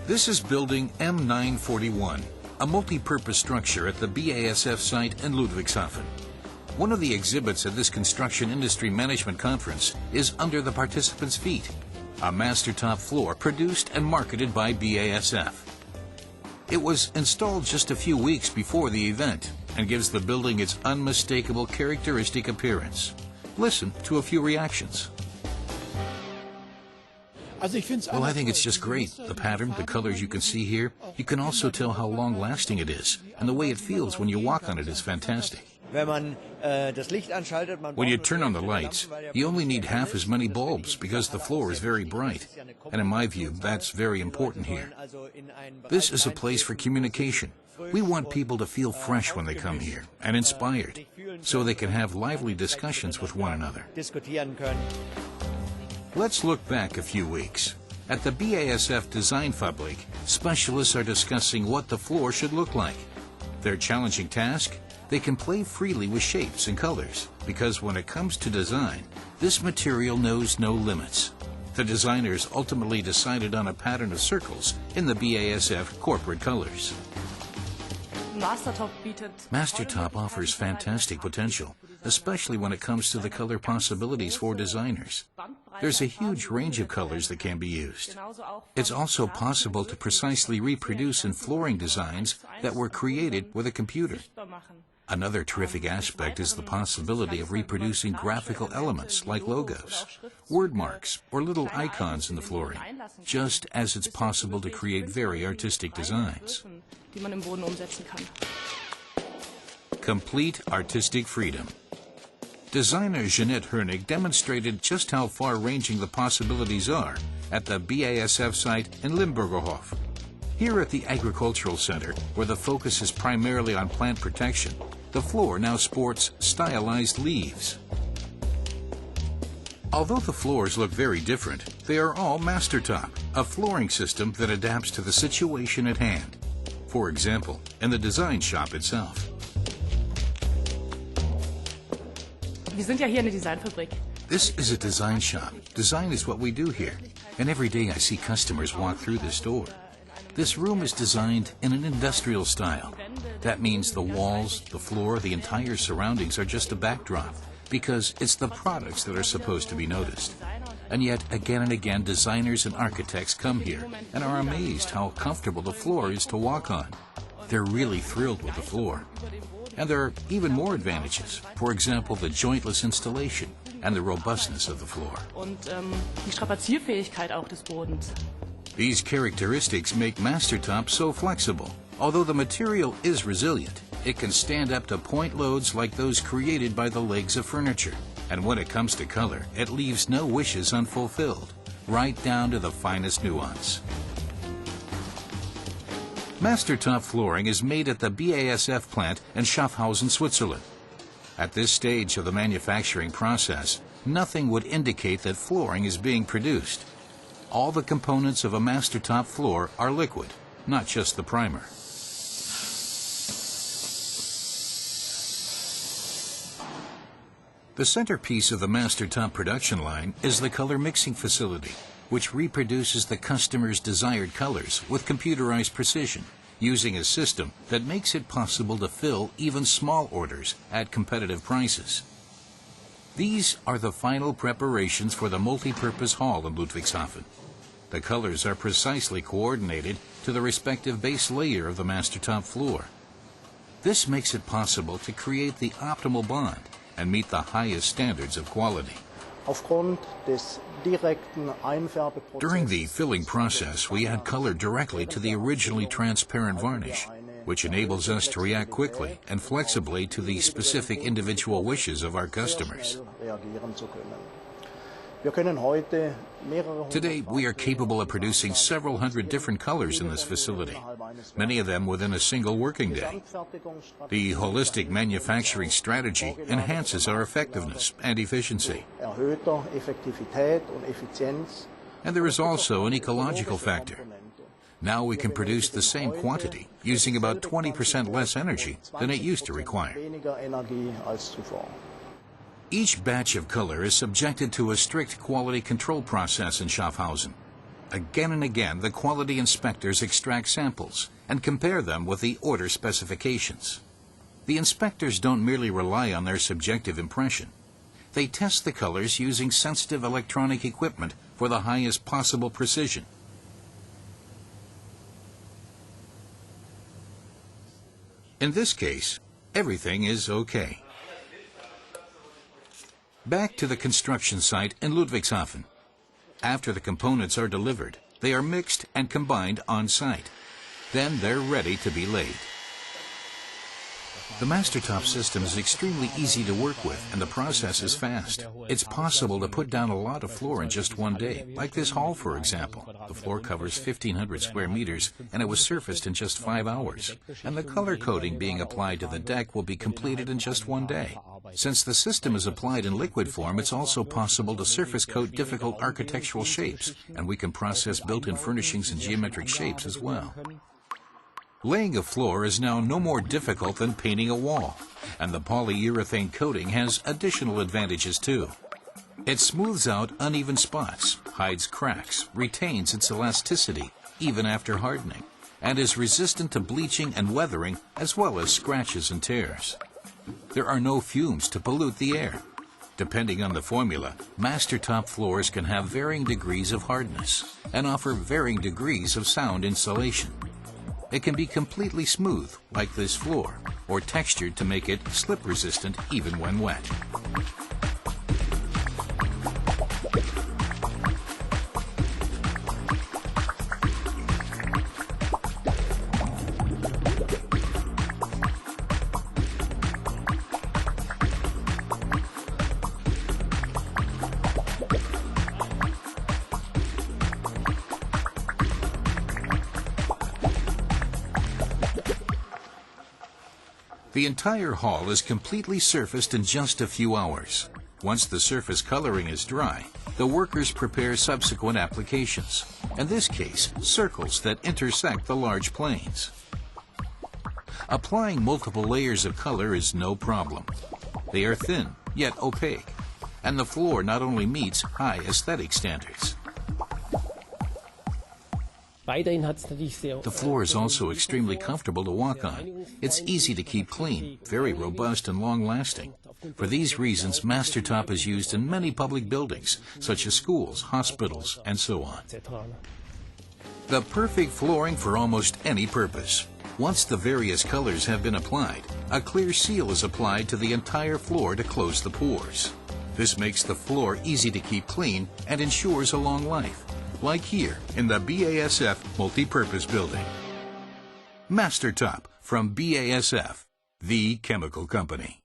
This is building M941, a multi-purpose structure at the BASF site in Ludwigshafen. One of the exhibits at this construction industry management conference is under the participants' feet, a MasterTop floor produced and marketed by BASF. It was installed just a few weeks before the event and gives the building its unmistakable characteristic appearance. Listen to a few reactions. Well, I think it's just great. The pattern, the colors you can see here, you can also tell how long-lasting it is, and the way it feels when you walk on it is fantastic. When you turn on the lights, you only need half as many bulbs because the floor is very bright. And in my view, that's very important here. This is a place for communication. We want people to feel fresh when they come here and inspired, so they can have lively discussions with one another. Let's look back a few weeks. At the BASF Design Fabrik, specialists are discussing what the floor should look like. Their challenging task? They can play freely with shapes and colors, because when it comes to design, this material knows no limits. The designers ultimately decided on a pattern of circles in the BASF corporate colors. MasterTop offers fantastic potential, especially when it comes to the color possibilities for designers. There's a huge range of colors that can be used. It's also possible to precisely reproduce in flooring designs that were created with a computer. Another terrific aspect is the possibility of reproducing graphical elements like logos, word marks, or little icons in the flooring, just as it's possible to create very artistic designs. Complete artistic freedom. Designer Jeanette Hernig demonstrated just how far-ranging the possibilities are at the BASF site in Limburgerhof. Here at the Agricultural Center, where the focus is primarily on plant protection, the floor now sports stylized leaves. Although the floors look very different, they are all MasterTop, a flooring system that adapts to the situation at hand. For example, in the design shop itself. This is a design shop. Design is what we do here. And every day I see customers walk through this door. This room is designed in an industrial style. That means the walls, the floor, the entire surroundings are just a backdrop, because it's the products that are supposed to be noticed. And yet, again and again, designers and architects come here and are amazed how comfortable the floor is to walk on. They're really thrilled with the floor. And there are even more advantages. For example, the jointless installation and the robustness of the floor. These characteristics make MasterTop so flexible. Although the material is resilient, it can stand up to point loads like those created by the legs of furniture. And when it comes to color, it leaves no wishes unfulfilled, right down to the finest nuance. MasterTop flooring is made at the BASF plant in Schaffhausen, Switzerland. At this stage of the manufacturing process, nothing would indicate that flooring is being produced. All the components of a MasterTop floor are liquid, not just the primer. The centerpiece of the MasterTop production line is the color mixing facility, which reproduces the customer's desired colors with computerized precision, using a system that makes it possible to fill even small orders at competitive prices. These are the final preparations for the multi-purpose hall in Ludwigshafen. The colors are precisely coordinated to the respective base layer of the MasterTop floor. This makes it possible to create the optimal bond and meet the highest standards of quality. During the filling process, we add color directly to the originally transparent varnish, which enables us to react quickly and flexibly to the specific individual wishes of our customers. Today, we are capable of producing several hundred different colors in this facility, many of them within a single working day. The holistic manufacturing strategy enhances our effectiveness and efficiency. And there is also an ecological factor. Now we can produce the same quantity using about 20% less energy than it used to require. Each batch of color is subjected to a strict quality control process in Schaffhausen. again and again, the quality inspectors extract samples and compare them with the order specifications. The inspectors don't merely rely on their subjective impression. They test the colors using sensitive electronic equipment for the highest possible precision. In this case, everything is okay. Back to the construction site in Ludwigshafen. After the components are delivered, they are mixed and combined on site. Then they're ready to be laid. The MasterTop system is extremely easy to work with, and the process is fast. It's possible to put down a lot of floor in just one day, like this hall, for example. The floor covers 1,500 square meters, and it was surfaced in just 5 hours. And the color coating being applied to the deck will be completed in just one day. Since the system is applied in liquid form, it's also possible to surface coat difficult architectural shapes, and we can process built-in furnishings in geometric shapes as well. Laying a floor is now no more difficult than painting a wall, and the polyurethane coating has additional advantages too. It smooths out uneven spots, hides cracks, retains its elasticity even after hardening, and is resistant to bleaching and weathering as well as scratches and tears. There are no fumes to pollute the air. Depending on the formula, MasterTop floors can have varying degrees of hardness and offer varying degrees of sound insulation. It can be completely smooth, like this floor, or textured to make it slip-resistant even when wet. The entire hall is completely surfaced in just a few hours. Once the surface coloring is dry, the workers prepare subsequent applications, in this case, circles that intersect the large planes. Applying multiple layers of color is no problem. They are thin, yet opaque, and the floor not only meets high aesthetic standards. The floor is also extremely comfortable to walk on. It's easy to keep clean, very robust and long-lasting. For these reasons, MasterTop is used in many public buildings, such as schools, hospitals, and so on. The perfect flooring for almost any purpose. Once the various colors have been applied, a clear seal is applied to the entire floor to close the pores. This makes the floor easy to keep clean and ensures a long life, like here in the BASF Multipurpose Building. MasterTop from BASF, the chemical company.